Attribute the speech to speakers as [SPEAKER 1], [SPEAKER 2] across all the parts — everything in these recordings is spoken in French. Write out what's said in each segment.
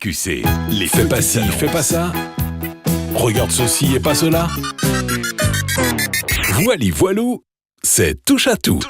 [SPEAKER 1] QC. Les fais pas ci, fais pas ça. Regarde ceci et pas cela. Voilou, c'est touche à tout.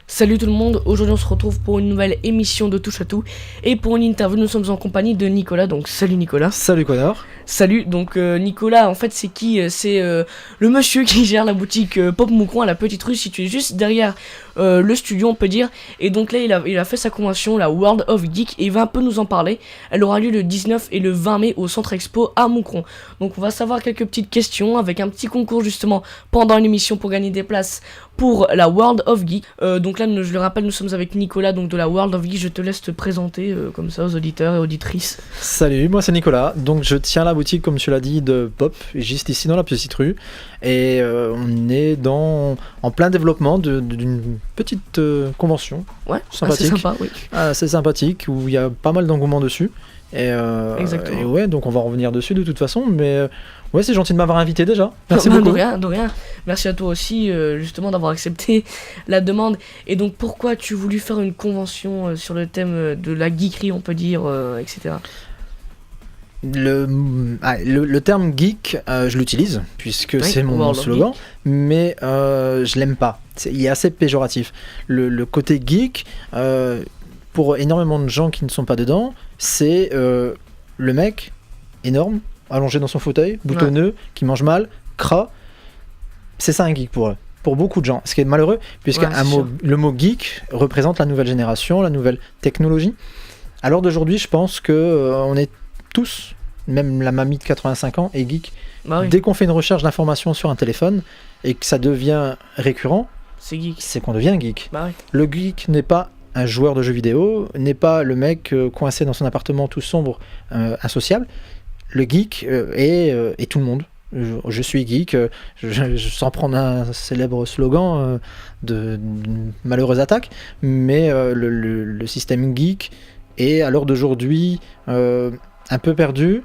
[SPEAKER 2] Salut tout le monde, aujourd'hui on se retrouve pour une nouvelle émission de Touche à tout. Et pour une interview, nous sommes en compagnie de Nicolas, donc salut Nicolas.
[SPEAKER 3] Salut Connor.
[SPEAKER 2] Salut, donc Nicolas, en fait c'est qui C'est le monsieur qui gère la boutique Pop Moucron à la Petite Rue, située juste derrière le studio on peut dire. Et donc là il a fait sa convention, la World of Geek, et il va un peu nous en parler. Elle aura lieu le 19 et le 20 mai au Centre Expo à Moucron. Donc on va savoir quelques petites questions avec un petit concours justement pendant l'émission pour gagner des places pour la World of Geek. Donc là je le rappelle, nous sommes avec Nicolas donc de la World of Geek. Je te laisse te présenter comme ça aux auditeurs et auditrices.
[SPEAKER 3] Salut, moi c'est Nicolas, donc je tiens la boutique comme tu l'as dit de Pop, juste ici dans la Petite Rue, et on est en plein développement d'une petite convention.
[SPEAKER 2] Ouais,
[SPEAKER 3] sympathique.
[SPEAKER 2] c'est sympa, oui.
[SPEAKER 3] C'est sympathique, où il y a pas mal d'engouement dessus,
[SPEAKER 2] Exactement.
[SPEAKER 3] et ouais, donc on va revenir dessus de toute façon, mais ouais, c'est gentil de m'avoir invité déjà, merci beaucoup.
[SPEAKER 2] De rien, merci à toi aussi justement d'avoir accepté la demande. Et donc pourquoi tu voulu faire une convention sur le thème de la geekerie on peut dire, etc.
[SPEAKER 3] Le terme geek, je l'utilise, puisque c'est mon slogan, mais je l'aime pas. Il est assez péjoratif. Le côté geek, pour énormément de gens qui ne sont pas dedans, c'est le mec énorme, allongé dans son fauteuil, boutonneux, qui mange mal, gras. C'est ça un geek pour eux. Pour beaucoup de gens. Ce qui est malheureux, puisque le mot geek représente la nouvelle génération, la nouvelle technologie. À l'heure d'aujourd'hui, je pense qu'on est tous, même la mamie de 85 ans, est geek. Dès qu'on fait une recherche d'informations sur un téléphone et que ça devient récurrent, c'est qu'on devient geek. Le geek n'est pas un joueur de jeux vidéo, n'est pas le mec coincé dans son appartement tout sombre, insociable. Le geek est tout le monde. Je suis geek, sans prendre un célèbre slogan de malheureuse attaque, mais le système geek est à l'heure d'aujourd'hui un peu perdu,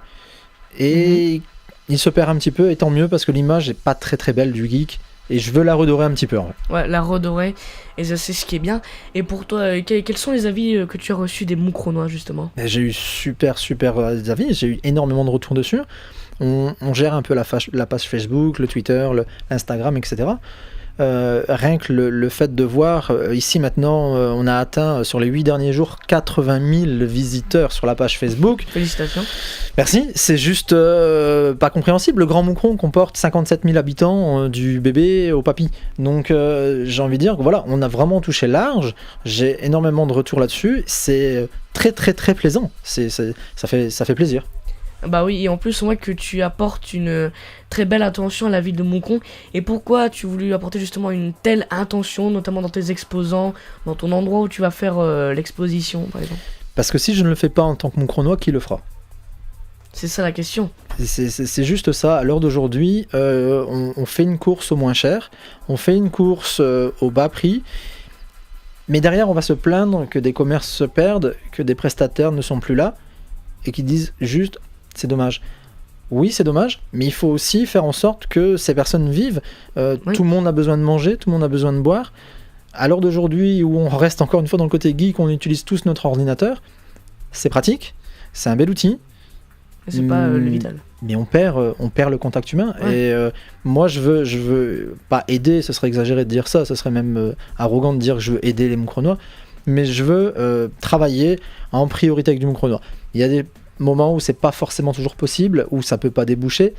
[SPEAKER 3] et il se perd un petit peu, et tant mieux, parce que l'image n'est pas très très belle du geek, et je veux la redorer un petit peu.
[SPEAKER 2] Ouais, la redorer, et ça c'est ce qui est bien. Et pour toi, quels sont les avis que tu as reçus des Moucronois justement ?
[SPEAKER 3] J'ai eu super avis, j'ai eu énormément de retours dessus. On gère un peu la page Facebook, le Twitter, l'Instagram, etc. Rien que le fait de voir, ici maintenant, on a atteint sur les 8 derniers jours 80 000 visiteurs sur la page Facebook.
[SPEAKER 2] Félicitations.
[SPEAKER 3] Merci, c'est juste pas compréhensible. Le Grand Moucron comporte 57 000 habitants, du bébé au papy. Donc j'ai envie de dire que voilà, on a vraiment touché large. J'ai énormément de retours là-dessus. C'est très très très plaisant. Ça fait plaisir.
[SPEAKER 2] Bah oui, et en plus on voit que tu apportes une très belle attention à la ville de Moucron. Et pourquoi tu as voulu apporter justement une telle intention, notamment dans tes exposants, dans ton endroit où tu vas faire l'exposition par exemple ?
[SPEAKER 3] Parce que si je ne le fais pas en tant que Moucronois, qui le fera ?
[SPEAKER 2] C'est ça la question.
[SPEAKER 3] C'est juste ça. À l'heure d'aujourd'hui, on fait une course au moins cher, on fait une course au bas prix, mais derrière on va se plaindre que des commerces se perdent, que des prestataires ne sont plus là, et qui disent juste... C'est dommage. Oui, c'est dommage, mais il faut aussi faire en sorte que ces personnes vivent. Tout le monde a besoin de manger, tout le monde a besoin de boire. À l'heure d'aujourd'hui, où on reste encore une fois dans le côté geek, on utilise tous notre ordinateur, c'est pratique, c'est un bel outil.
[SPEAKER 2] Mais c'est pas le vital.
[SPEAKER 3] Mais on perd le contact humain. Et moi, je veux pas aider, ce serait exagéré de dire ça, ce serait même arrogant de dire que je veux aider les Moucronois, mais je veux travailler en priorité avec du Moucronois. Il y a des moments où c'est pas forcément toujours possible, où ça peut pas déboucher,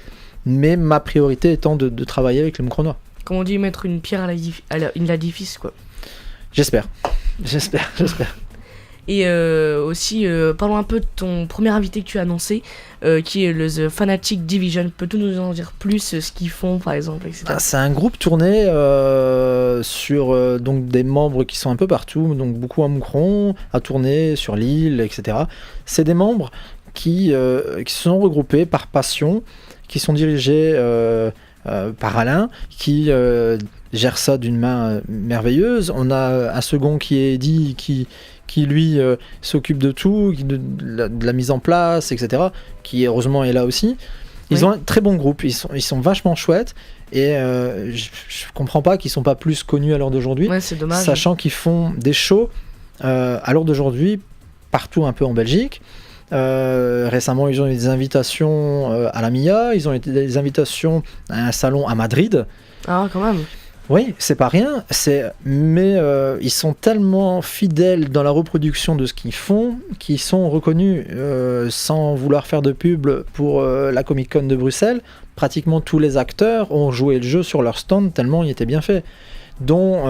[SPEAKER 3] mais ma priorité étant de travailler avec les Moucronois.
[SPEAKER 2] Comme on dit, mettre une pierre à l'édifice, quoi.
[SPEAKER 3] J'espère.
[SPEAKER 2] Et aussi, parlons un peu de ton premier invité que tu as annoncé, qui est le The Fanatic Division. Peux-tu nous en dire plus, ce qu'ils font par exemple, etc.
[SPEAKER 3] C'est un groupe tourné sur donc des membres qui sont un peu partout, donc beaucoup à Moucron, à Tournai, sur l'île, etc. C'est des membres qui sont regroupés par passion, qui sont dirigés par Alain, qui gère ça d'une main merveilleuse. On a un second qui est Eddie, qui lui s'occupe de tout, de la mise en place, etc., qui heureusement est là aussi. Ils ont un très bon groupe, ils sont vachement chouettes, et je comprends pas qu'ils sont pas plus connus à l'heure d'aujourd'hui,
[SPEAKER 2] c'est dommage,
[SPEAKER 3] sachant qu'ils font des shows à l'heure d'aujourd'hui partout un peu en Belgique. Récemment, ils ont eu des invitations à la MIA, ils ont eu des invitations à un salon à Madrid.
[SPEAKER 2] Ah, quand même.
[SPEAKER 3] Oui, c'est pas rien, mais ils sont tellement fidèles dans la reproduction de ce qu'ils font qu'ils sont reconnus sans vouloir faire de pub pour la Comic Con de Bruxelles. Pratiquement tous les acteurs ont joué le jeu sur leur stand tellement il était bien fait. Dont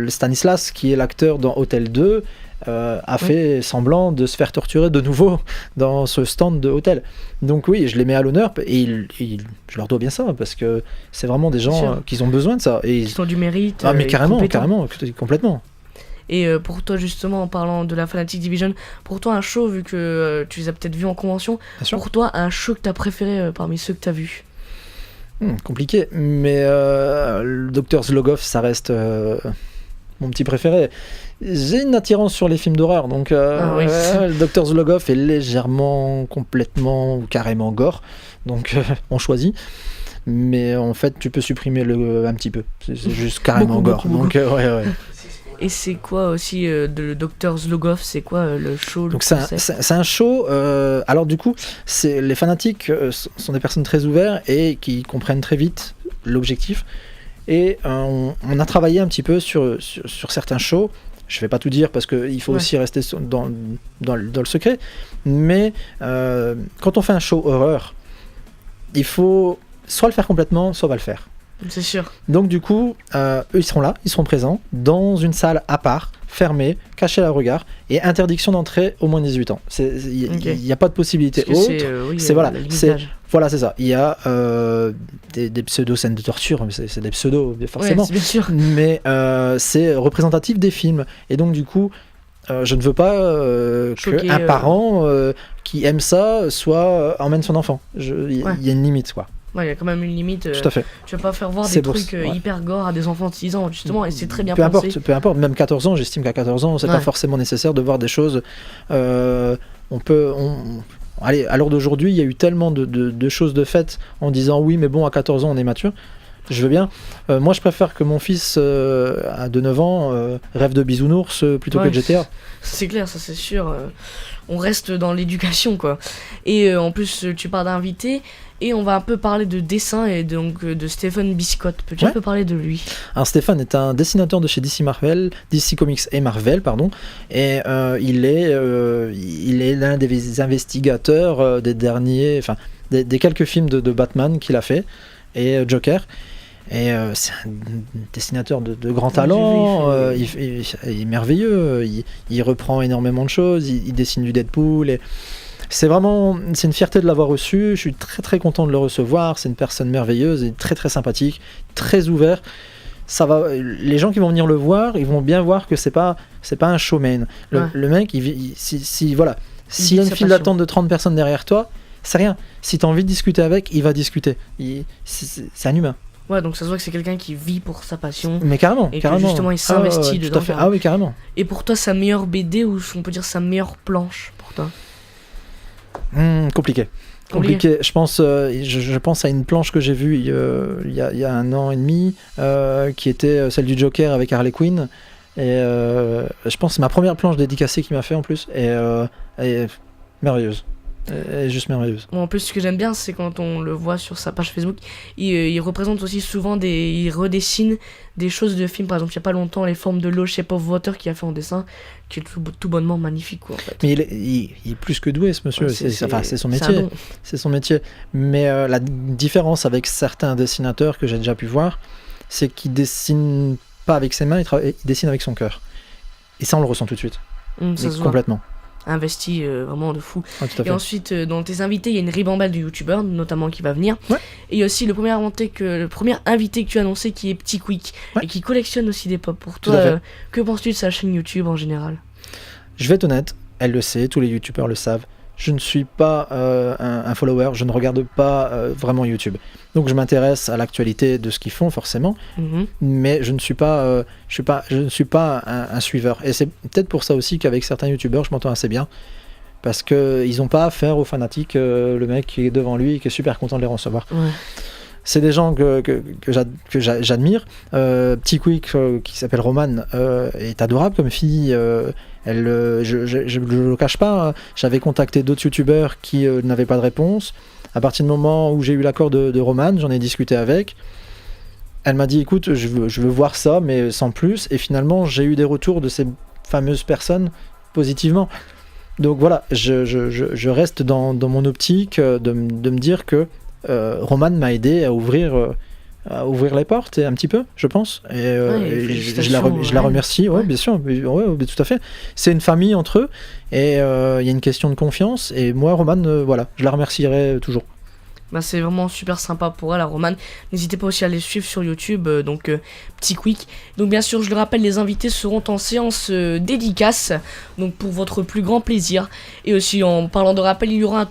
[SPEAKER 3] Stanislas, qui est l'acteur dans Hôtel 2, a fait semblant de se faire torturer de nouveau dans ce stand de Hôtel. Donc oui, je les mets à l'honneur et je leur dois bien ça parce que c'est vraiment des gens qui ont besoin de ça. Et
[SPEAKER 2] ils ont du mérite.
[SPEAKER 3] Ah mais carrément, complètement.
[SPEAKER 2] Et pour toi justement, en parlant de la Fanatic Division, pour toi un show, vu que tu les as peut-être vus en convention, pour toi un show que tu as préféré parmi ceux que tu as vus?
[SPEAKER 3] Compliqué, mais le Dr Zlogov, ça reste mon petit préféré. J'ai une attirance sur les films d'horreur, donc le Dr Zlogov est légèrement, complètement ou carrément gore, donc on choisit. Mais en fait, tu peux supprimer un petit peu. C'est juste carrément gore.
[SPEAKER 2] Beaucoup.
[SPEAKER 3] Donc ouais.
[SPEAKER 2] Et c'est quoi aussi de Dr Zlogov? C'est quoi le show?
[SPEAKER 3] Donc c'est un show. Alors du coup, les fanatiques sont des personnes très ouvertes et qui comprennent très vite l'objectif. Et on a travaillé un petit peu sur certains shows. Je vais pas tout dire parce qu'il faut aussi rester dans le secret. Mais quand on fait un show horreur, il faut soit le faire complètement, soit pas le faire.
[SPEAKER 2] C'est sûr.
[SPEAKER 3] Donc du coup, eux ils seront là, ils seront présents dans une salle à part, fermée, cachée à regard et interdiction d'entrée au moins 18 ans. Il n'y a pas de possibilité autre. C'est ça. Il y a des pseudo-scènes de torture, mais c'est des pseudos forcément.
[SPEAKER 2] Ouais, bien sûr.
[SPEAKER 3] Mais c'est représentatif des films. Et donc du coup, je ne veux pas qu'un parent qui aime ça emmène son enfant. Il y a une limite, quoi.
[SPEAKER 2] Ouais, il y a quand même une limite.
[SPEAKER 3] Tout à fait.
[SPEAKER 2] Tu vas pas faire voir des trucs hyper gore à des enfants de 6 ans, justement, et c'est très bien pensé.
[SPEAKER 3] Peu importe, même 14 ans, j'estime qu'à 14 ans, c'est pas forcément nécessaire de voir des choses. Allez, à l'heure d'aujourd'hui, il y a eu tellement de choses de faites en disant oui, mais bon, à 14 ans, on est mature. Je veux bien. Moi, je préfère que mon fils de 9 ans rêve de bisounours plutôt que de GTA.
[SPEAKER 2] C'est clair, ça c'est sûr. On reste dans l'éducation, quoi. Et en plus, tu parles d'invité. Et on va un peu parler de dessin et donc de Stephen Biscott. Peux-tu un peu parler de lui? Alors
[SPEAKER 3] Stephen est un dessinateur de chez DC Comics et Marvel, pardon. Et il est l'un des investigateurs des quelques films de Batman qu'il a fait et Joker. Et c'est un dessinateur de grand talent, il est merveilleux, il reprend énormément de choses, il dessine du Deadpool. C'est une fierté de l'avoir reçu. Je suis très très content de le recevoir. C'est une personne merveilleuse et très très sympathique, très ouvert. Les gens qui vont venir le voir, ils vont bien voir que c'est pas un showman. Le mec, s'il y a une file d'attente de 30 personnes derrière toi, c'est rien. Si tu as envie de discuter avec, il va discuter. C'est un humain.
[SPEAKER 2] Ouais, donc ça se voit que c'est quelqu'un qui vit pour sa passion.
[SPEAKER 3] Mais carrément.
[SPEAKER 2] Et que justement il s'investit dedans.
[SPEAKER 3] Tout à fait. Ah oui, carrément.
[SPEAKER 2] Et pour toi, sa meilleure BD, ou on peut dire sa meilleure planche pour toi?
[SPEAKER 3] Compliqué. Je pense à une planche que j'ai vue il y a 1 an et demi, qui était celle du Joker avec Harley Quinn. Et je pense que c'est ma première planche dédicacée qu'il m'a fait en plus. Et elle est merveilleuse. Elle est juste merveilleuse.
[SPEAKER 2] En plus, ce que j'aime bien, c'est quand on le voit sur sa page Facebook, il représente aussi souvent il redessine des choses de films. Par exemple, il n'y a pas longtemps, Les Formes de l'eau, Shape of Water, qu'il a fait en dessin, qui est tout bonnement magnifique, quoi, en fait.
[SPEAKER 3] Mais il est plus que doué, ce monsieur. C'est son métier. C'est son métier. Mais la différence avec certains dessinateurs que j'ai déjà pu voir, c'est qu'il dessine pas avec ses mains, il dessine avec son cœur. Et ça, on le ressent tout de suite. Complètement.
[SPEAKER 2] Investi vraiment de fou.
[SPEAKER 3] Et
[SPEAKER 2] ensuite, dans tes invités, il y a une ribambelle de youtubeurs, notamment, qui va venir. Et il y a aussi le premier invité que tu as annoncé, qui est Petit Quick, et qui collectionne aussi des pop. Pour toi, que penses-tu de sa chaîne YouTube en général?
[SPEAKER 3] Je vais être honnête, elle le sait, tous les youtubeurs le savent. Je ne suis pas un follower, je ne regarde pas vraiment YouTube. Donc je m'intéresse à l'actualité de ce qu'ils font forcément, mais je ne suis pas, un suiveur. Et c'est peut-être pour ça aussi qu'avec certains youtubeurs, je m'entends assez bien, parce qu'ils n'ont pas affaire aux fanatiques, le mec qui est devant lui et qui est super content de les recevoir. c'est des gens que j'admire. Petit Quick, qui s'appelle Roman, est adorable comme fille. Je ne le cache pas, j'avais contacté d'autres youtubeurs qui n'avaient pas de réponse. À partir du moment où j'ai eu l'accord de Roman, j'en ai discuté avec. Elle m'a dit écoute, je veux voir ça, mais sans plus. Et finalement, j'ai eu des retours de ces fameuses personnes positivement. Donc voilà, je reste dans mon optique de me dire que Roman m'a aidé à ouvrir les portes un petit peu, je pense. Et je la remercie, ouais, bien sûr, ouais, tout à fait. C'est une famille entre eux et il y a une question de confiance. Et moi, Roman, voilà, je la remercierai toujours.
[SPEAKER 2] Bah, c'est vraiment super sympa pour elle, la Romane. N'hésitez pas aussi à les suivre sur YouTube, Petit Quick. Donc bien sûr, je le rappelle, les invités seront en séance dédicace, donc pour votre plus grand plaisir. Et aussi, en parlant de rappel, il y aura un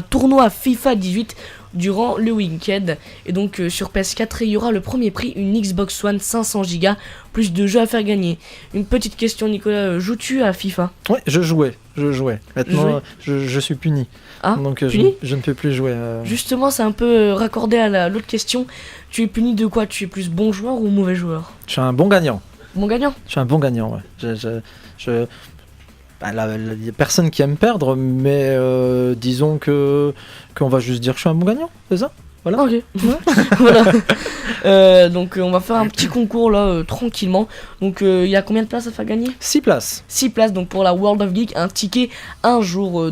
[SPEAKER 2] tournoi FIFA 18 durant le week-end. Et donc sur PS4, il y aura le premier prix, une Xbox One 500Go, plus de jeux à faire gagner. Une petite question, Nicolas, joues-tu à FIFA ?
[SPEAKER 3] Ouais, je jouais. Maintenant, je suis puni.
[SPEAKER 2] Ah,
[SPEAKER 3] donc
[SPEAKER 2] puni
[SPEAKER 3] je ne peux plus jouer.
[SPEAKER 2] Justement, c'est un peu raccordé à l'autre question. Tu es puni de quoi ? Tu es plus bon joueur ou mauvais joueur ?
[SPEAKER 3] Je suis un bon gagnant.
[SPEAKER 2] Bon gagnant ?
[SPEAKER 3] Je suis un bon gagnant, ouais. Il y a personne qui aime perdre, mais disons qu'on va juste dire que je suis un bon gagnant, c'est ça ? Voilà.
[SPEAKER 2] Ok. Voilà. Donc on va faire un petit concours là tranquillement. Donc il y a combien de places à faire gagner ?
[SPEAKER 3] 6 places.
[SPEAKER 2] 6 places donc pour la World of Geek, un ticket un jour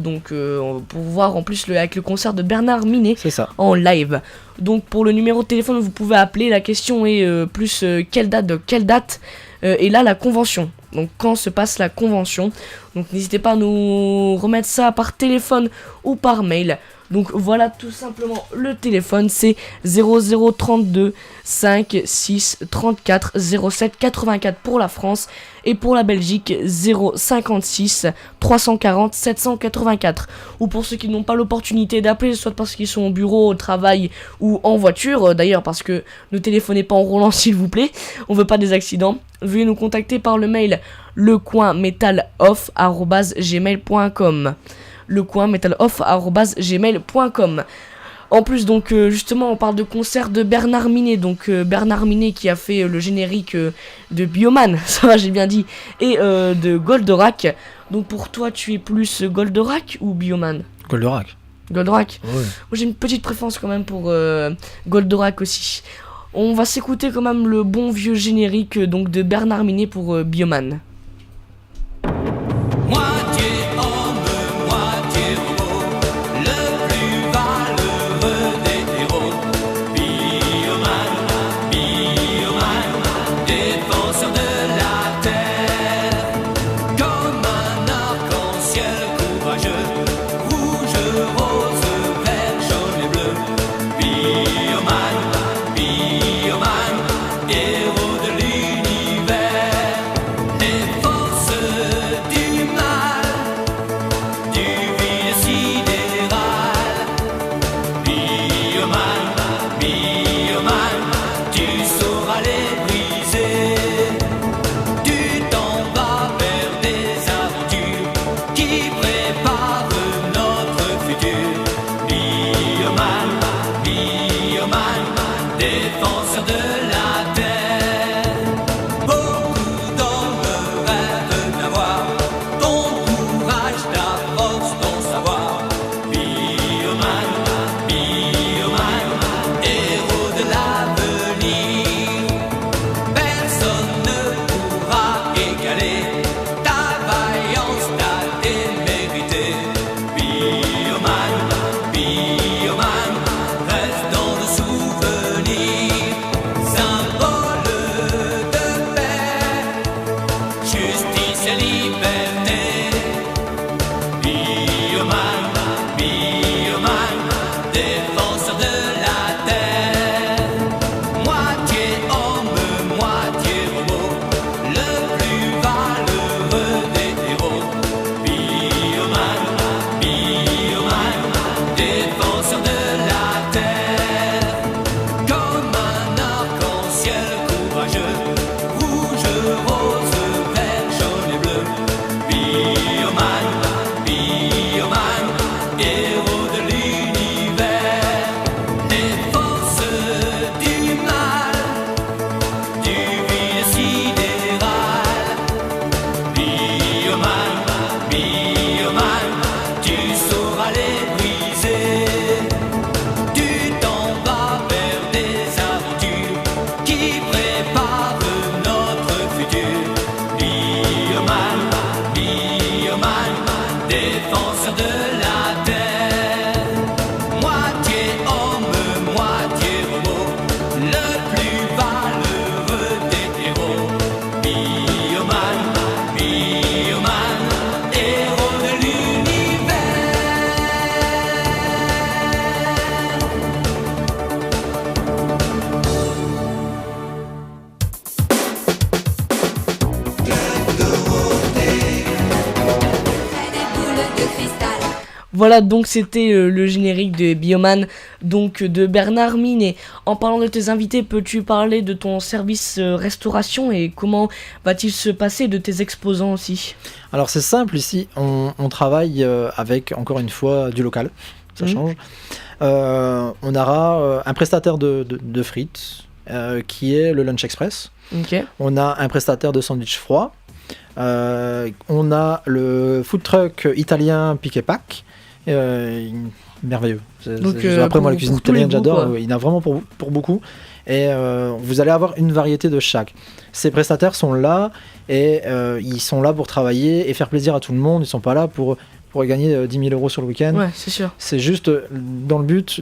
[SPEAKER 2] pour voir en plus avec le concert de Bernard Minet.
[SPEAKER 3] C'est ça.
[SPEAKER 2] En live. Donc pour le numéro de téléphone vous pouvez appeler. La question est plus quelle date et là la convention. Donc quand se passe la convention. Donc n'hésitez pas à nous remettre ça par téléphone ou par mail. Donc voilà tout simplement le téléphone, c'est 0032 56 34 07 84 pour la France et pour la Belgique 056 340 784. Ou pour ceux qui n'ont pas l'opportunité d'appeler, soit parce qu'ils sont au bureau, au travail ou en voiture, d'ailleurs parce que ne téléphonez pas en roulant s'il vous plaît, on veut pas des accidents. Veuillez nous contacter par le mail lecoinmetaloff@gmail.com. lecoinmetaloff@gmail.com. En plus donc justement on parle de concert de Bernard Minet, donc Bernard Minet qui a fait le générique de Bioman, ça va j'ai bien dit, et de Goldorak. Donc pour toi tu es plus Goldorak ou Bioman ?
[SPEAKER 3] Goldorak.
[SPEAKER 2] Goldorak.
[SPEAKER 3] Ouais.
[SPEAKER 2] Moi j'ai une petite préférence quand même pour Goldorak aussi. On va s'écouter quand même le bon vieux générique donc de Bernard Minet pour Bioman. Voilà, donc c'était le générique de Bioman, donc de Bernard Minet. En parlant de tes invités, peux-tu parler de ton service restauration et comment va-t-il se passer de tes exposants aussi?
[SPEAKER 3] Alors c'est simple, ici on travaille avec, encore une fois, du local, ça change. On aura un prestataire de frites qui est le Lunch Express.
[SPEAKER 2] Okay.
[SPEAKER 3] On a un prestataire de sandwich froid. On a le food truck italien Pick et Pack. Merveilleux.
[SPEAKER 2] Donc,
[SPEAKER 3] après, moi, la cuisine italienne, j'adore. Il y en a vraiment pour beaucoup. Et vous allez avoir une variété de chaque. Ces prestataires sont là et ils sont là pour travailler et faire plaisir à tout le monde. Ils ne sont pas là pour gagner 10 000 € sur le week-end.
[SPEAKER 2] Ouais, c'est sûr.
[SPEAKER 3] C'est juste dans le but,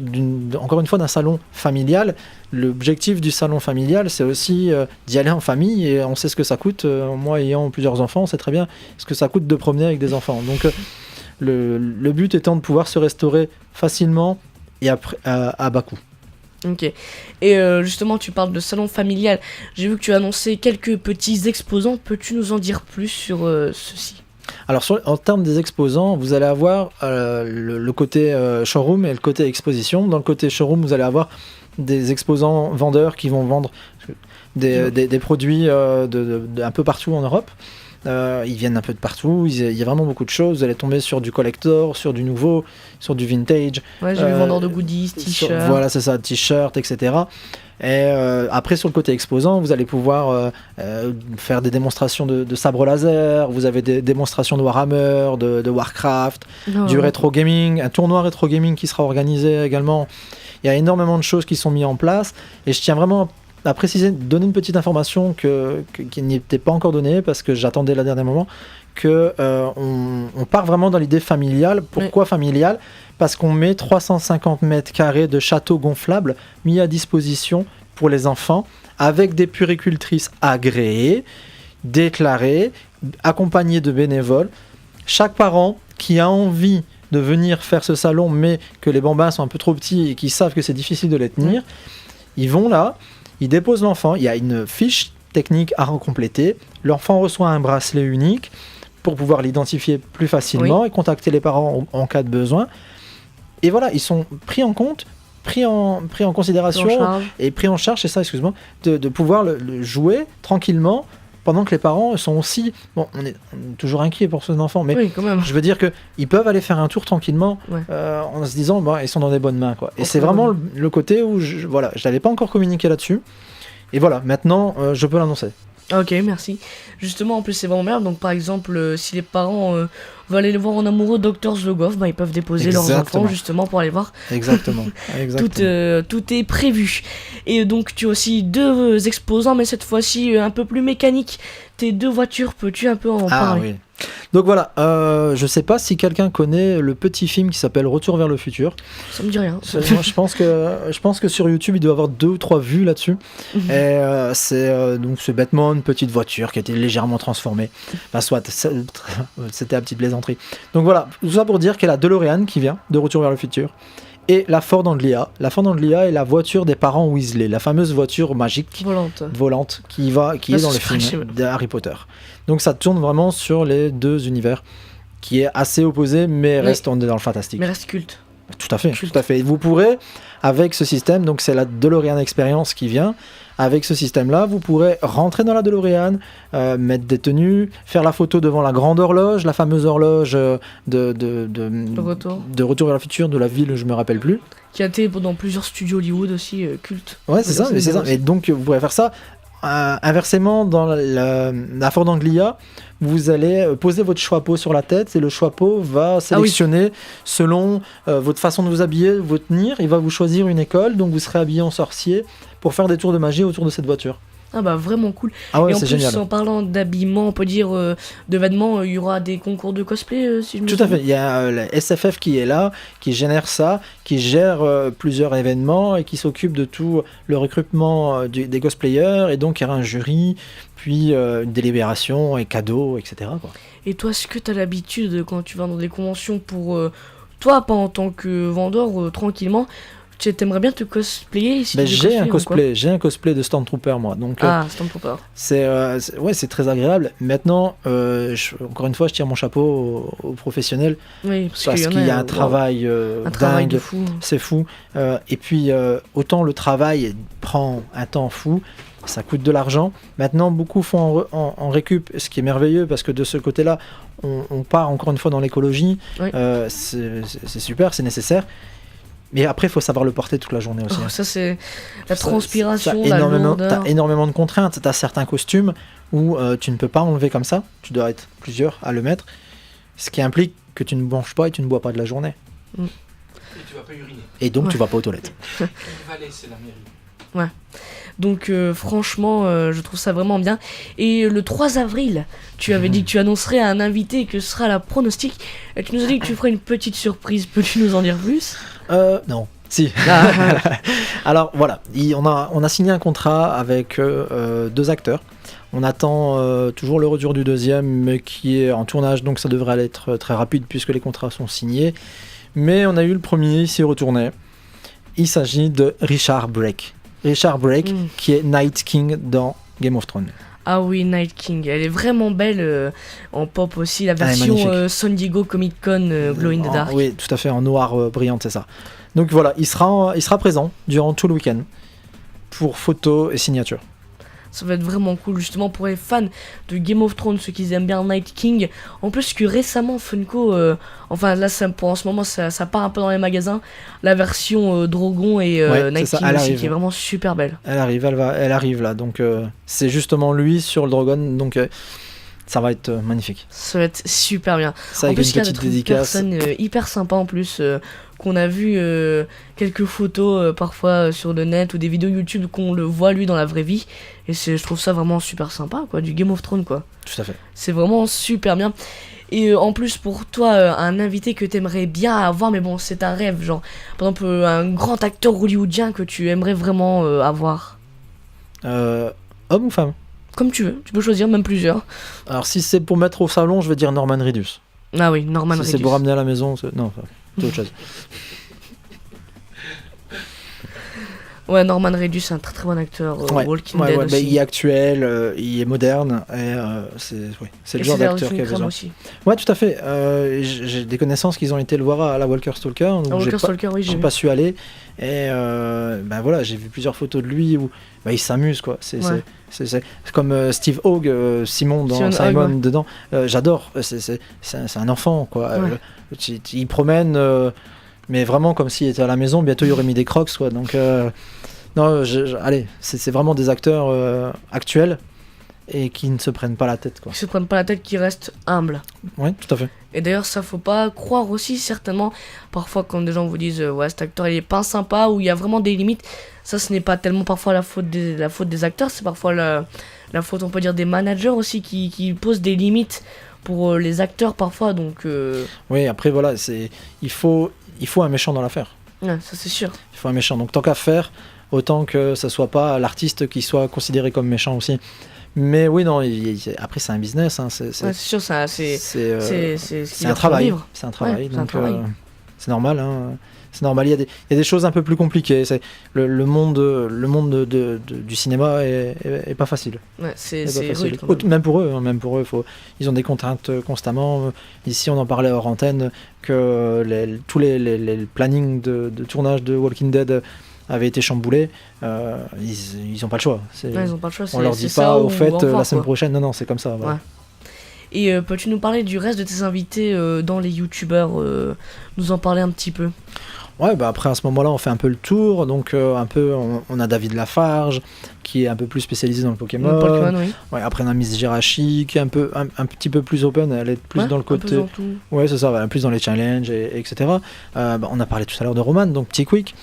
[SPEAKER 3] encore une fois, d'un salon familial. L'objectif du salon familial, c'est aussi d'y aller en famille et on sait ce que ça coûte. Moi, ayant plusieurs enfants, on sait très bien ce que ça coûte de promener avec des enfants. Donc, le but étant de pouvoir se restaurer facilement et à bas coût.
[SPEAKER 2] Ok. Et justement, tu parles de salon familial. J'ai vu que tu as annoncé quelques petits exposants. Peux-tu nous en dire plus sur ceci ?
[SPEAKER 3] Alors, en termes des exposants, vous allez avoir le côté showroom et le côté exposition. Dans le côté showroom, vous allez avoir des exposants vendeurs qui vont vendre des produits un peu partout en Europe. Ils viennent un peu de partout, il y a vraiment beaucoup de choses. Vous allez tomber sur du collector, sur du nouveau, sur du vintage.
[SPEAKER 2] Ouais, j'ai vu vendeurs de goodies, t-shirts.
[SPEAKER 3] Voilà, c'est ça, t-shirts, etc. Et après, sur le côté exposant, vous allez pouvoir faire des démonstrations de sabre laser, vous avez des démonstrations de Warhammer, de Warcraft, du rétro gaming, un tournoi rétro gaming qui sera organisé également. Il y a énormément de choses qui sont mises en place et je tiens vraiment à préciser, donner une petite information qui n'était pas encore donnée parce que j'attendais le dernier moment, on part vraiment dans l'idée familiale. Pourquoi familiale ? Parce qu'on met 350 mètres carrés de château gonflable mis à disposition pour les enfants avec des puéricultrices agréées, déclarées, accompagnées de bénévoles. Chaque parent qui a envie de venir faire ce salon mais que les bambins sont un peu trop petits et qui savent que c'est difficile de les tenir, ils vont là. Il dépose l'enfant, il y a une fiche technique à compléter. L'enfant reçoit un bracelet unique pour pouvoir l'identifier plus facilement et contacter les parents en cas de besoin. Et voilà, ils sont pris en compte, pris en considération et pris en charge, c'est ça, excuse-moi, de pouvoir le jouer tranquillement pendant que les parents sont aussi... Bon, on est toujours inquiets pour ces enfants, mais quand même. Je veux dire qu'ils peuvent aller faire un tour tranquillement en se disant ils sont dans des bonnes mains, quoi. Et c'est vraiment le côté où je n'avais pas encore communiqué là-dessus. Et voilà, maintenant, je peux l'annoncer.
[SPEAKER 2] Ok, merci. Justement, en plus, c'est vraiment bien. Donc, par exemple, si les parents veulent aller voir en amoureux Dr. Zlogov, ils peuvent déposer leurs enfants justement pour aller voir. Exactement. Tout est prévu. Et donc, tu as aussi deux exposants, mais cette fois-ci un peu plus mécaniques. Tes deux voitures, peux-tu un peu en parler ?
[SPEAKER 3] Oui. Donc voilà, je sais pas si quelqu'un connaît le petit film qui s'appelle Retour vers le futur.
[SPEAKER 2] Ça me dit rien.
[SPEAKER 3] Moi, je pense que sur YouTube, il doit y avoir 2 ou 3 vues là-dessus. Et c'est bêtement une petite voiture qui a été légèrement transformée. Soit, c'était la petite plaisanterie. Donc voilà, tout ça pour dire qu'il y a la DeLorean qui vient de Retour vers le futur. Et la Ford Anglia. La Ford Anglia est la voiture des parents Weasley, la fameuse voiture magique volante qui est dans le film de Harry Potter. Donc ça tourne vraiment sur les deux univers, qui est assez opposé, mais reste dans le fantastique.
[SPEAKER 2] Mais reste culte.
[SPEAKER 3] Tout à fait. Et vous pourrez, avec ce système, donc c'est la DeLorean Experience qui vient. Avec ce système-là, vous pourrez rentrer dans la DeLorean, mettre des tenues, faire la photo devant la grande horloge, la fameuse horloge de Retour vers le futur de la ville, je me rappelle plus.
[SPEAKER 2] Qui a été dans plusieurs studios Hollywood aussi, culte.
[SPEAKER 3] Ouais, c'est ça. Et donc, vous pourrez faire ça. Inversement, dans la Ford Anglia, vous allez poser votre chapeau sur la tête et le chapeau va sélectionner selon votre façon de vous habiller, vous tenir. Il va vous choisir une école, donc vous serez habillé en sorcier pour faire des tours de magie autour de cette voiture.
[SPEAKER 2] Ah bah vraiment cool.
[SPEAKER 3] Ah ouais,
[SPEAKER 2] et en
[SPEAKER 3] c'est
[SPEAKER 2] plus,
[SPEAKER 3] génial.
[SPEAKER 2] En parlant d'habillement, on peut dire de vêtements, il y aura des concours de cosplay si je me
[SPEAKER 3] souviens. Tout à fait. Il y a la SFF qui est là, qui génère ça, qui gère plusieurs événements et qui s'occupe de tout le recrutement des cosplayers. Et donc il y aura un jury, puis une délibération et cadeaux, etc. quoi.
[SPEAKER 2] Et toi, est-ce que tu as l'habitude, quand tu vas dans des conventions pour toi, pas en tant que vendeur, tranquillement, t'aimerais bien te cosplayer si
[SPEAKER 3] j'ai un cosplay de Stormtrooper moi. Donc,
[SPEAKER 2] Stormtrooper.
[SPEAKER 3] C'est très agréable. Maintenant, encore une fois, je tire mon chapeau aux professionnels.
[SPEAKER 2] Oui,
[SPEAKER 3] parce qu'il y a un travail
[SPEAKER 2] travail
[SPEAKER 3] dingue,
[SPEAKER 2] de fou.
[SPEAKER 3] C'est fou. Et puis, autant le travail prend un temps fou, ça coûte de l'argent. Maintenant, beaucoup font en récup, ce qui est merveilleux, parce que de ce côté-là, on part encore une fois dans l'écologie.
[SPEAKER 2] Oui.
[SPEAKER 3] C'est super, c'est nécessaire. Mais après, il faut savoir le porter toute la journée aussi.
[SPEAKER 2] Ça, c'est la transpiration,
[SPEAKER 3] la
[SPEAKER 2] lourdeur.
[SPEAKER 3] T'as énormément de contraintes. T'as certains costumes où tu ne peux pas enlever comme ça. Tu dois être plusieurs à le mettre. Ce qui implique que tu ne manges pas et tu ne bois pas de la journée.
[SPEAKER 4] Et tu vas pas uriner.
[SPEAKER 3] Et donc, tu vas pas aux toilettes.
[SPEAKER 4] Le Valais, c'est la mairie.
[SPEAKER 2] Ouais. Donc franchement, je trouve ça vraiment bien. Et le 3 avril, tu avais dit que tu annoncerais à un invité que ce sera la pronostic. Et tu nous as dit que tu ferais une petite surprise. Peux-tu nous en dire plus ?
[SPEAKER 3] Non. Si. Alors voilà, on a signé un contrat avec 2 acteurs. On attend toujours le retour du deuxième, mais qui est en tournage, donc ça devrait être très rapide puisque les contrats sont signés. Mais on a eu le premier, il s'est retourné. Il s'agit de Richard Brake. Richard Brake, qui est Night King dans Game of Thrones.
[SPEAKER 2] Ah oui, Night King, elle est vraiment belle en pop aussi, la version San Diego Comic Con Glow in the Dark.
[SPEAKER 3] Oui, tout à fait, en noir brillante, c'est ça. Donc voilà, il sera présent durant tout le week-end pour photos et signatures.
[SPEAKER 2] Ça va être vraiment cool justement pour les fans de Game of Thrones, ceux qui aiment bien Night King. En plus que récemment Funko, enfin là en ce moment ça part un peu dans les magasins, la version Drogon et Night King aussi, qui est vraiment super belle.
[SPEAKER 3] Elle arrive là, donc c'est justement lui sur le Drogon, donc ça va être magnifique.
[SPEAKER 2] Ça va être super bien.
[SPEAKER 3] Ça,
[SPEAKER 2] en
[SPEAKER 3] avec
[SPEAKER 2] plus,
[SPEAKER 3] une petite dédicace.
[SPEAKER 2] Une personne hyper sympa en plus, qu'on a vu quelques photos parfois sur le net ou des vidéos YouTube qu'on le voit lui dans la vraie vie. Et je trouve ça vraiment super sympa, quoi, du Game of Thrones, quoi.
[SPEAKER 3] Tout à fait.
[SPEAKER 2] C'est vraiment super bien. Et en plus, pour toi, un invité que t'aimerais bien avoir, mais bon, c'est un rêve, genre, par exemple, un grand acteur hollywoodien que tu aimerais vraiment avoir.
[SPEAKER 3] Homme ou femme ?
[SPEAKER 2] Comme tu veux, tu peux choisir même plusieurs.
[SPEAKER 3] Alors si c'est pour mettre au salon, je vais dire Norman Reedus.
[SPEAKER 2] Ah oui, Norman Reedus.
[SPEAKER 3] Si c'est pour ramener à la maison, non, c'est autre chose.
[SPEAKER 2] Ouais, Norman Reedus, c'est un très très bon acteur. Walking Dead aussi.
[SPEAKER 3] Il est actuel, il est moderne, et c'est le genre d'acteur qui a besoin.
[SPEAKER 2] Aussi.
[SPEAKER 3] Ouais, tout à fait. J'ai des connaissances qui ont été le voir à la Walker Stalker. J'ai pas su aller. Et voilà, j'ai vu plusieurs photos de lui où il s'amuse, quoi. C'est comme Steve Hogg, Simon dans Simon dedans. J'adore. C'est un enfant, quoi. Il promène. Mais vraiment comme s'il était à la maison, bientôt il aurait mis des crocs, quoi. Donc, non, allez, c'est vraiment des acteurs actuels et qui ne se prennent pas la tête, quoi.
[SPEAKER 2] Qui se prennent pas la tête, qui restent humbles.
[SPEAKER 3] Oui, tout à fait.
[SPEAKER 2] Et d'ailleurs, ça faut pas croire aussi, certainement. Parfois, quand des gens vous disent, ouais, cet acteur il est pas sympa, ou il y a vraiment des limites, ça ce n'est pas tellement parfois la faute des acteurs, c'est parfois la faute, on peut dire, des managers aussi qui posent des limites pour les acteurs parfois, donc.
[SPEAKER 3] Oui, après voilà, il faut un méchant dans l'affaire.
[SPEAKER 2] Ouais, ça c'est sûr.
[SPEAKER 3] Il faut un méchant. Donc tant qu'à faire, autant que ça soit pas l'artiste qui soit considéré comme méchant aussi. Mais oui, non, après c'est un business. Hein, c'est
[SPEAKER 2] sûr, c'est
[SPEAKER 3] un travail. C'est un travail. Donc c'est normal. Hein. C'est normal. Il y a des choses un peu plus compliquées. Le monde du cinéma est pas facile.
[SPEAKER 2] Ouais, c'est
[SPEAKER 3] rude, même pour eux. Ils ont des contraintes constamment. Ici, on en parlait hors antenne que tous les plannings de tournage de Walking Dead avaient été chamboulés. Ils ont pas le choix.
[SPEAKER 2] Ils ont pas le choix.
[SPEAKER 3] On leur dit pas au fait la semaine prochaine. Non, c'est comme ça. Voilà.
[SPEAKER 2] Ouais. Et peux-tu nous parler du reste de tes invités dans les youtubeurs, nous en parler un petit peu?
[SPEAKER 3] Ouais, après à ce moment-là, on fait un peu le tour. Donc on a David Lafarge qui est un peu plus spécialisé dans le Pokémon.
[SPEAKER 2] Oui.
[SPEAKER 3] Ouais, après on a Miss Jirachi qui est un petit peu plus open. Elle est plus dans le côté. Ouais, c'est ça. Plus dans les challenges etc. On a parlé tout à l'heure de Roman, donc Petit Quick,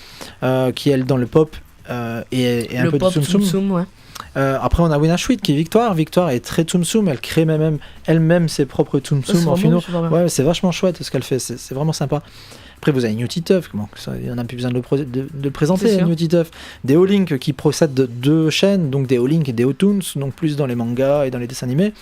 [SPEAKER 3] qui est dans le pop et un peu de Tsum Tsum.
[SPEAKER 2] Ouais.
[SPEAKER 3] Après on a Winna Sweet qui est Victoire est très Tsum Tsum, elle crée elle-même ses propres Tsum Tsum en finaux. Ouais, c'est vachement chouette ce qu'elle fait, c'est vraiment sympa. Après vous avez New Titeuf, il n'y en a plus besoin de le présenter, New Titeuf. Deo Link qui procède de 2 chaînes, donc Deo Link et Deo Toons, donc plus dans les mangas et dans les dessins animés.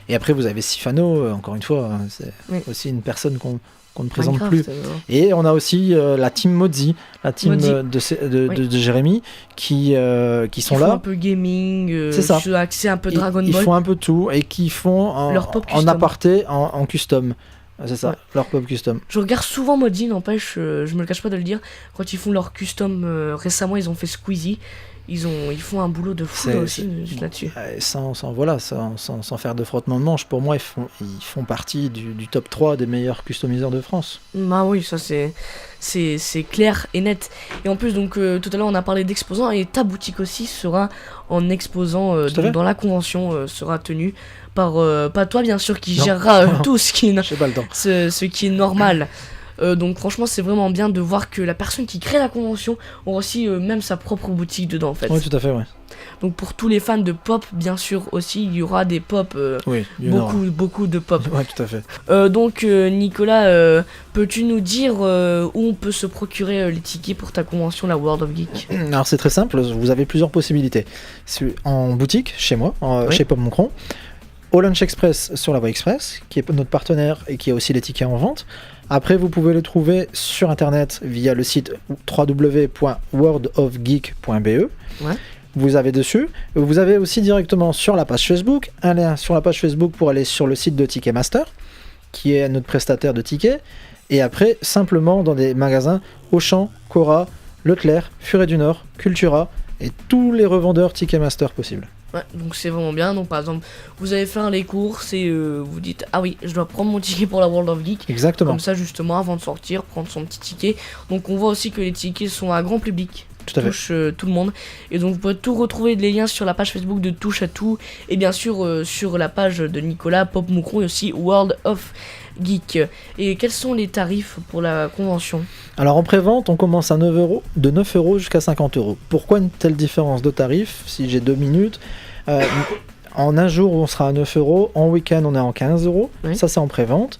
[SPEAKER 3] Et après, vous avez Sifano, encore une fois, c'est aussi une personne qu'on ne présente plus. Et on a aussi la team Mozzi, la team de Jérémy, qui sont là.
[SPEAKER 2] Ils font un peu gaming,
[SPEAKER 3] c'est ça.
[SPEAKER 2] Accès un peu Dragon Ball.
[SPEAKER 3] Ils font un peu tout et qui font
[SPEAKER 2] leur pop
[SPEAKER 3] en aparté, en custom. C'est ça, leur pop custom.
[SPEAKER 2] Je regarde souvent Mozzi, n'empêche, je me le cache pas de le dire. Quand ils font leur custom, récemment ils ont fait Squeezie. Ils font un boulot de fou aussi là-dessus.
[SPEAKER 3] Sans faire de frottement de manche, pour moi, ils font partie du top 3 des meilleurs customiseurs de France.
[SPEAKER 2] Ah oui, ça c'est clair et net. Et en plus, donc tout à l'heure, on a parlé d'exposants et ta boutique aussi sera en exposant dans la convention, sera tenue par pas toi bien sûr qui gérera tout ce qui est normal. Donc franchement c'est vraiment bien de voir que la personne qui crée la convention aura aussi même sa propre boutique dedans en fait.
[SPEAKER 3] Oui tout à fait ouais.
[SPEAKER 2] Donc pour tous les fans de pop bien sûr aussi il y aura des pop, beaucoup de pop.
[SPEAKER 3] Oui tout à fait.
[SPEAKER 2] Donc Nicolas, peux-tu nous dire où on peut se procurer les tickets pour ta convention la World of Geek?
[SPEAKER 3] Alors c'est très simple, vous avez plusieurs possibilités. En boutique, chez moi, chez Pop Moucron. Au Lunch Express sur la Voie Express, qui est notre partenaire et qui a aussi les tickets en vente. Après, vous pouvez le trouver sur internet via le site www.worldofgeek.be. Vous avez dessus. Vous avez aussi directement sur la page Facebook un lien sur la page Facebook pour aller sur le site de Ticketmaster, qui est notre prestataire de tickets. Et après, simplement dans des magasins Auchan, Cora, Leclerc, Furet du Nord, Cultura et tous les revendeurs Ticketmaster possibles.
[SPEAKER 2] Ouais, donc c'est vraiment bien. Donc par exemple, vous allez faire les courses et vous dites ah oui, je dois prendre mon ticket pour la World of Geek.
[SPEAKER 3] Exactement.
[SPEAKER 2] Comme ça justement avant de sortir, prendre son petit ticket. Donc on voit aussi que les tickets sont à grand public.
[SPEAKER 3] Tout à fait.
[SPEAKER 2] Touche tout le monde. Et donc vous pouvez tout retrouver les liens sur la page Facebook de Touche à tout et bien sûr sur la page de Nicolas Pop Moucron et aussi World of Geek. Et quels sont les tarifs pour la convention?
[SPEAKER 3] Alors en pré-vente, on commence à 9 €, de 9 € jusqu'à 50 €. Pourquoi une telle différence de tarif? Si j'ai 2 minutes, en un jour on sera à 9 €, en week-end on est en 15 €, ça c'est en pré-vente.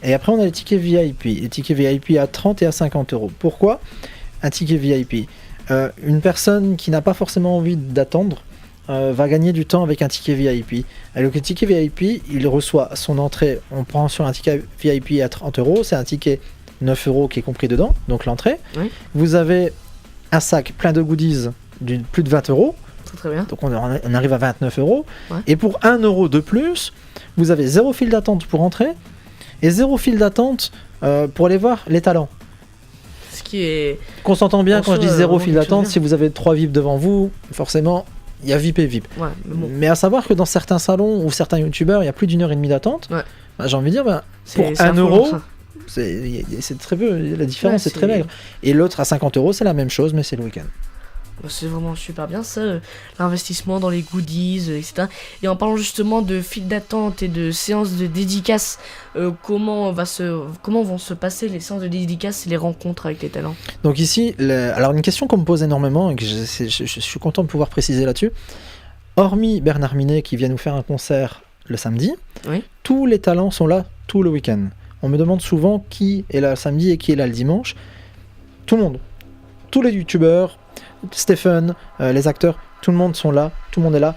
[SPEAKER 3] Et après on a les tickets VIP, les tickets VIP à 30 et à 50 €. Pourquoi un ticket VIP? Une personne qui n'a pas forcément envie d'attendre va gagner du temps avec un ticket VIP. Alors le ticket VIP, il reçoit son entrée, on prend sur un ticket VIP à 30 €, c'est un ticket 9 € qui est compris dedans, donc l'entrée. Vous avez un sac plein de goodies de plus de 20 €.
[SPEAKER 2] Très bien.
[SPEAKER 3] Donc on arrive à 29 €. Et pour 1 € de plus, vous avez 0 file d'attente pour entrer et 0 file d'attente pour aller voir les talents.
[SPEAKER 2] Ce qui est...
[SPEAKER 3] Qu'on s'entend bien quand je dis 0 file d'attente, si vous avez 3 VIP devant vous, forcément, il y a VIP et VIP. Mais à savoir que dans certains salons ou certains youtubeurs, il y a plus d'1h30 d'attente. Bah, j'ai envie de dire, pour 1 €, c'est très peu, la différence est très maigre. Et l'autre à 50 €, c'est la même chose, mais c'est le week-end.
[SPEAKER 2] C'est vraiment super bien ça, l'investissement dans les goodies, etc. Et en parlant justement de files d'attente et de séances de dédicaces, comment vont se passer les séances de dédicaces et les rencontres avec les talents?
[SPEAKER 3] Donc ici, alors une question qu'on me pose énormément et que je suis content de pouvoir préciser là-dessus. Hormis Bernard Minet qui vient nous faire un concert le samedi, tous les talents sont là tout le week-end. On me demande souvent qui est là le samedi et qui est là le dimanche. Tout le monde. Tous les youtubeurs, Stephen, les acteurs, tout le monde sont là, tout le monde est là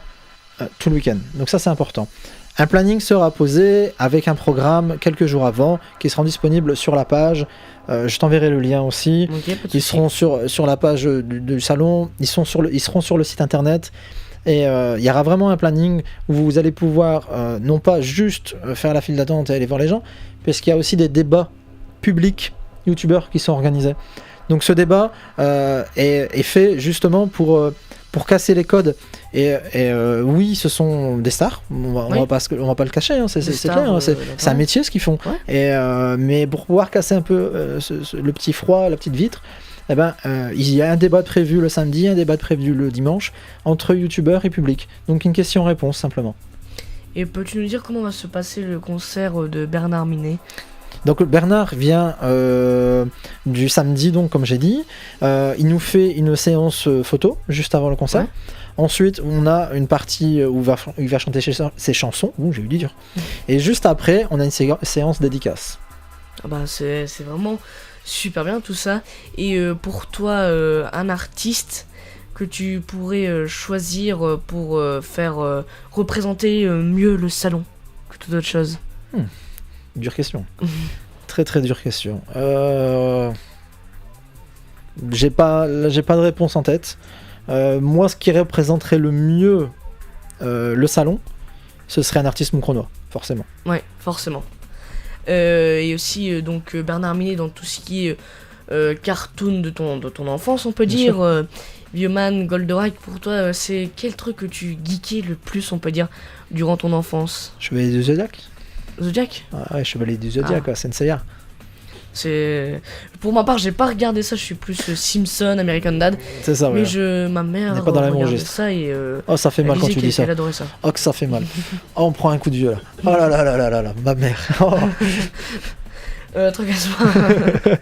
[SPEAKER 3] tout le week-end. Donc ça c'est important. Un planning sera posé avec un programme quelques jours avant qui sera disponible sur la page. Je t'enverrai le lien aussi. Ils seront sur la page du salon, ils seront sur le site internet. Et il y aura vraiment un planning où vous allez pouvoir non pas juste faire la file d'attente et aller voir les gens, parce qu'il y a aussi des débats publics youtubeurs qui sont organisés. Donc ce débat est fait justement pour casser les codes. Et oui, ce sont des stars, on va pas le cacher, hein, c'est clair, hein, c'est un métier ce qu'ils font. Mais pour pouvoir casser un peu le petit froid, la petite vitre, il y a un débat prévu le samedi, un débat prévu le dimanche, entre youtubeurs et public. Donc une question-réponse simplement.
[SPEAKER 2] Et peux-tu nous dire comment va se passer le concert de Bernard Minet ?
[SPEAKER 3] Donc Bernard vient du samedi, donc comme j'ai dit, il nous fait une séance photo juste avant le concert. Ensuite, on a une partie où il va chanter ses chansons. J'ai eu dur. Et juste après, on a une séance dédicace.
[SPEAKER 2] C'est vraiment super bien tout ça. Et pour toi, un artiste que tu pourrais choisir pour faire représenter mieux le salon? que toute autre chose?
[SPEAKER 3] Dure question. Très très dure question. J'ai pas de réponse en tête. Moi, ce qui représenterait le mieux le salon, ce serait un artiste moucronois, forcément.
[SPEAKER 2] Ouais, forcément. Et aussi donc Bernard Minet dans tout ce qui est cartoon de ton enfance, on peut
[SPEAKER 3] Bien
[SPEAKER 2] dire. Bioman, Goldorak, pour toi, c'est quel truc que tu geekais le plus, on peut dire, durant ton enfance?
[SPEAKER 3] Chevalier du Zodiac.
[SPEAKER 2] Zodiac?
[SPEAKER 3] Ah ouais, Chevalier du Zodiac, Senseiya.
[SPEAKER 2] C'est... Pour ma part, j'ai pas regardé ça, je suis plus Simpson, American Dad.
[SPEAKER 3] C'est ça, ouais.
[SPEAKER 2] Mais ma mère
[SPEAKER 3] On n'est pas dans la même
[SPEAKER 2] regardait
[SPEAKER 3] registre.
[SPEAKER 2] ça et
[SPEAKER 3] Oh, ça fait
[SPEAKER 2] elle
[SPEAKER 3] mal quand
[SPEAKER 2] disait
[SPEAKER 3] tu dis ça.
[SPEAKER 2] qu'elle adorait ça.
[SPEAKER 3] Oh, que ça fait mal. Oh, on prend un coup de vieux là. Oh là là là là là là, ma mère. Oh.
[SPEAKER 2] Tracasse-moi.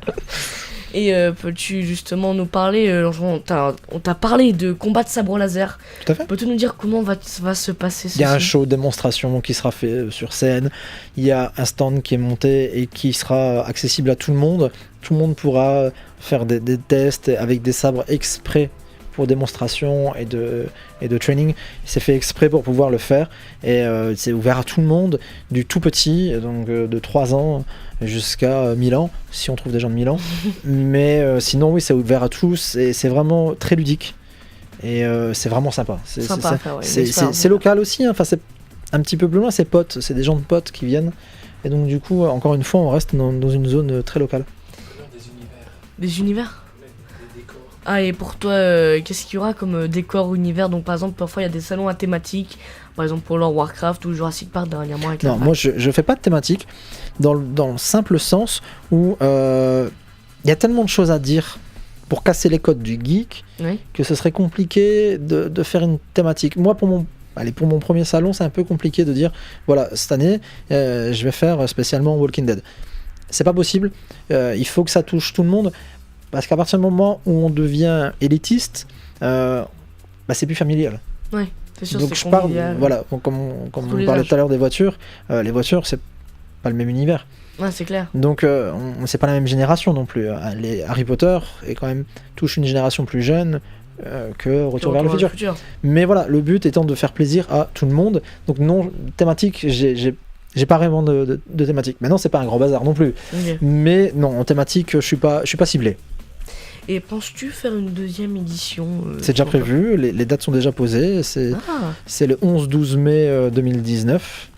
[SPEAKER 2] Et peux-tu justement nous parler, on t'a parlé de combat de sabre laser.
[SPEAKER 3] Tout à fait.
[SPEAKER 2] Peux-tu nous dire comment va se passer ceci?
[SPEAKER 3] Il y a un show démonstration qui sera fait sur scène. Il y a un stand qui est monté et qui sera accessible à tout le monde. Tout le monde pourra faire des tests avec des sabres exprès pour démonstration et de training. C'est fait exprès pour pouvoir le faire. Et c'est ouvert à tout le monde, du tout petit, donc de 3 ans jusqu'à 1000 ans, si on trouve des gens de 1000 ans. Mais sinon, oui, c'est ouvert à tous et c'est vraiment très ludique. Et c'est vraiment sympa. C'est local aussi, hein. Enfin, c'est un petit peu plus loin, c'est potes, c'est des gens de potes qui viennent. Et donc, du coup, encore une fois, on reste dans une zone très locale.
[SPEAKER 2] Des univers? Ah, et pour toi, qu'est-ce qu'il y aura comme décor univers? Donc, par exemple, parfois il y a des salons à thématique, par exemple pour leur Warcraft ou Jurassic Park dernièrement avec
[SPEAKER 3] Non, moi je fais pas de thématique dans le simple sens où il y a tellement de choses à dire pour casser les codes du geek que ce serait compliqué de faire une thématique. Moi, pour mon premier salon, c'est un peu compliqué de dire voilà, cette année, je vais faire spécialement Walking Dead. C'est pas possible. Il faut que ça touche tout le monde. Parce qu'à partir du moment où on devient élitiste, c'est plus familial.
[SPEAKER 2] Ouais, c'est sûr.
[SPEAKER 3] Donc
[SPEAKER 2] c'est
[SPEAKER 3] je parle,
[SPEAKER 2] convivial.
[SPEAKER 3] voilà, comme on parlait tout à l'heure des voitures, les voitures c'est pas le même univers.
[SPEAKER 2] Ouais, c'est clair.
[SPEAKER 3] Donc c'est pas la même génération non plus. Les Harry Potter est quand même touche une génération plus jeune que Retour vers le futur. Mais voilà, le but étant de faire plaisir à tout le monde. Donc non, thématique, j'ai pas vraiment de thématique. Maintenant, c'est pas un grand bazar non plus.
[SPEAKER 2] Okay.
[SPEAKER 3] Mais non, en thématique, je suis pas ciblé.
[SPEAKER 2] Et penses-tu faire une deuxième édition
[SPEAKER 3] C'est déjà prévu, les dates sont déjà posées. C'est le 11-12 mai 2019.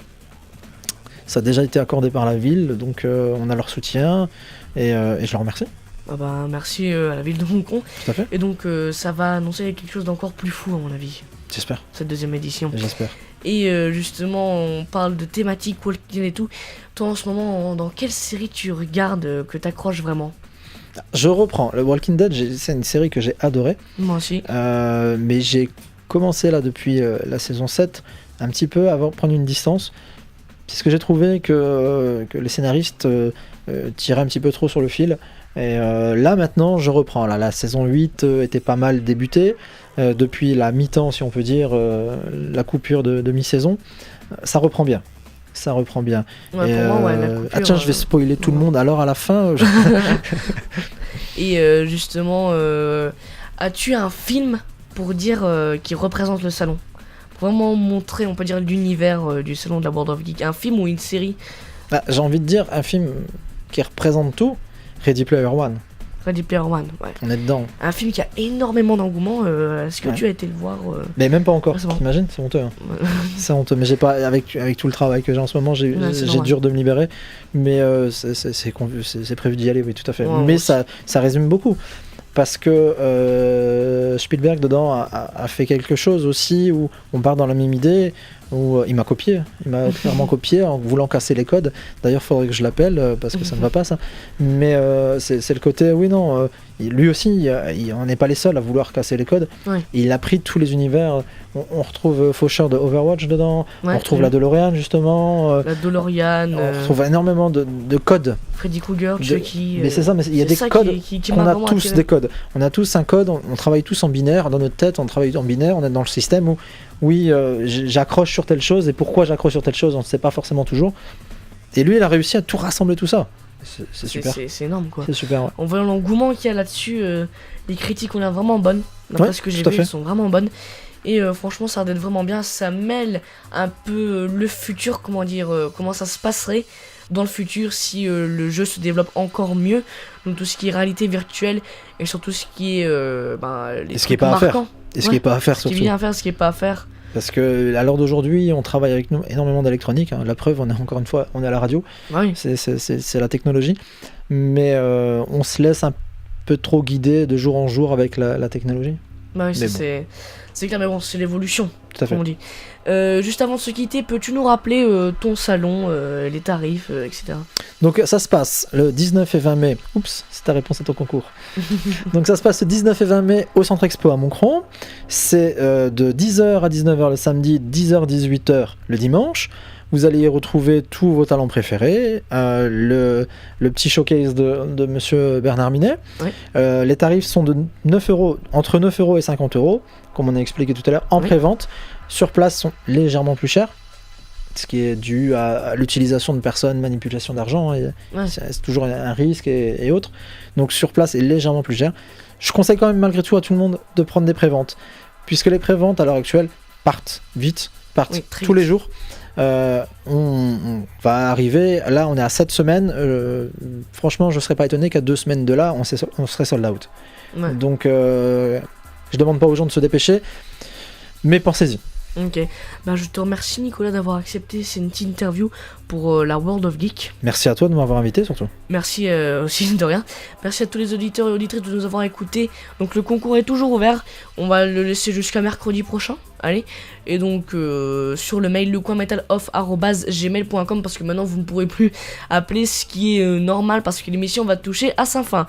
[SPEAKER 3] Ça a déjà été accordé par la ville, donc on a leur soutien et je leur remercie.
[SPEAKER 2] Merci à la ville de Hong Kong.
[SPEAKER 3] Tout à fait.
[SPEAKER 2] Et donc ça va annoncer quelque chose d'encore plus fou à mon avis.
[SPEAKER 3] J'espère.
[SPEAKER 2] Cette deuxième édition.
[SPEAKER 3] J'espère.
[SPEAKER 2] Et justement, on parle de thématiques Walking et tout. Toi, en ce moment, dans quelle série tu regardes que t'accroches vraiment?
[SPEAKER 3] Je reprends. Le Walking Dead, c'est une série que j'ai adorée.
[SPEAKER 2] Moi aussi.
[SPEAKER 3] Mais j'ai commencé là depuis la saison 7, un petit peu avant de prendre une distance. Puisque j'ai trouvé que les scénaristes tiraient un petit peu trop sur le fil. Et là maintenant je reprends. Là, la saison 8 était pas mal débutée. Depuis la mi-temps, si on peut dire, la coupure de mi-saison, ça reprend bien. Ouais,
[SPEAKER 2] pour moi, la coupure,
[SPEAKER 3] tiens, je vais spoiler tout le monde alors à la fin.
[SPEAKER 2] Et justement, as-tu un film pour dire qui représente le salon? Pour vraiment montrer, on peut dire, l'univers du salon de la World of Geek. Un film ou une série?
[SPEAKER 3] J'ai envie de dire un film qui représente tout. Ready Player One.
[SPEAKER 2] Ready Player One, ouais.
[SPEAKER 3] On est dedans.
[SPEAKER 2] Un film qui a énormément d'engouement. Est-ce que tu as été le voir
[SPEAKER 3] Mais même pas encore. T'imagines, c'est honteux. Hein. C'est honteux. Mais j'ai pas, avec tout le travail que j'ai en ce moment, j'ai dur de me libérer. Mais c'est prévu d'y aller, oui, tout à fait.
[SPEAKER 2] Ouais,
[SPEAKER 3] mais ça résume beaucoup. Parce que Spielberg dedans a fait quelque chose aussi où on part dans la même idée, où il m'a copié, il m'a clairement copié en voulant casser les codes. D'ailleurs, il faudrait que je l'appelle parce que ça ne va pas ça. Mais c'est le côté, oui, non, lui aussi, on n'est pas les seuls à vouloir casser les codes.
[SPEAKER 2] Ouais.
[SPEAKER 3] Il a pris tous les univers. On retrouve Faucheur de Overwatch dedans,
[SPEAKER 2] ouais,
[SPEAKER 3] on retrouve la DeLorean justement.
[SPEAKER 2] La DeLorean.
[SPEAKER 3] On retrouve énormément de codes.
[SPEAKER 2] Freddy Krueger, Chucky.
[SPEAKER 3] Mais c'est ça, mais il y a des codes qu'on a tous attiré. Des codes. On a tous un code, on travaille tous en binaire, dans notre tête, on travaille en binaire, on est dans le système où, oui, j'accroche sur telle chose, et pourquoi j'accroche sur telle chose, on ne sait pas forcément toujours. Et lui, il a réussi à tout rassembler tout ça. C'est super. C'est
[SPEAKER 2] énorme, quoi.
[SPEAKER 3] C'est super, ouais.
[SPEAKER 2] En voyant l'engouement qu'il y a là-dessus, les critiques ont l'air vraiment bonnes. D'après ce que j'ai vu, elles sont vraiment bonnes. Et franchement, ça a l'air d'être vraiment bien. Ça mêle un peu le futur, comment ça se passerait dans le futur si le jeu se développe encore mieux. Donc tout ce qui est réalité virtuelle et surtout ce qui est les
[SPEAKER 3] ce qui est
[SPEAKER 2] trucs
[SPEAKER 3] pas
[SPEAKER 2] marquants.
[SPEAKER 3] à faire. Et ce qui est pas à faire
[SPEAKER 2] Ce qui est
[SPEAKER 3] surtout.
[SPEAKER 2] bien à faire, ce qui est pas à faire.
[SPEAKER 3] Parce que à l'heure d'aujourd'hui, on travaille avec énormément d'électronique. La preuve, on est encore une fois, on est à la radio.
[SPEAKER 2] Oui.
[SPEAKER 3] C'est la technologie. Mais on se laisse un peu trop guider de jour en jour avec la technologie.
[SPEAKER 2] Bah oui,
[SPEAKER 3] Mais
[SPEAKER 2] ça, c'est clair, mais bon, c'est l'évolution,
[SPEAKER 3] Tout à fait.
[SPEAKER 2] comme on dit. Juste avant de se quitter, peux-tu nous rappeler ton salon, les tarifs, etc.
[SPEAKER 3] Donc ça se passe le 19 et 20 mai. Oups, c'est ta réponse à ton concours. Donc ça se passe le 19 et 20 mai au Centre Expo à Moncron. C'est de 10h à 19h le samedi, 10h 18h le dimanche. Vous allez y retrouver tous vos talents préférés, le petit showcase de Monsieur Bernard Minet.
[SPEAKER 2] Oui.
[SPEAKER 3] Les tarifs sont de 9 €, entre 9 € et 50 €, comme on a expliqué tout à l'heure, en
[SPEAKER 2] Oui.
[SPEAKER 3] pré-vente. Sur place, sont légèrement plus chers, ce qui est dû à l'utilisation de personnes, manipulation d'argent, et
[SPEAKER 2] Ouais.
[SPEAKER 3] c'est toujours un risque et autres. Donc sur place, c'est légèrement plus cher. Je conseille quand même malgré tout à tout le monde de prendre des préventes, puisque les préventes à l'heure actuelle partent vite,
[SPEAKER 2] Oui, très
[SPEAKER 3] tous
[SPEAKER 2] vite.
[SPEAKER 3] les jours. On va arriver, là on est à 7 semaines, franchement je serais pas étonné qu'à 2 semaines de là on serait sold out.
[SPEAKER 2] Ouais.
[SPEAKER 3] Donc je demande pas aux gens de se dépêcher, mais pensez-y.
[SPEAKER 2] Ok. Bah, je te remercie, Nicolas, d'avoir accepté cette interview pour la World of Geek.
[SPEAKER 3] Merci à toi de m'avoir invité surtout.
[SPEAKER 2] Merci aussi de rien. Merci à tous les auditeurs et auditrices de nous avoir écoutés. Donc le concours est toujours ouvert. On va le laisser jusqu'à mercredi prochain. Allez. Et donc sur le mail lecoinmetaloff@gmail.com, parce que maintenant vous ne pourrez plus appeler, ce qui est normal parce que l'émission va toucher à sa fin.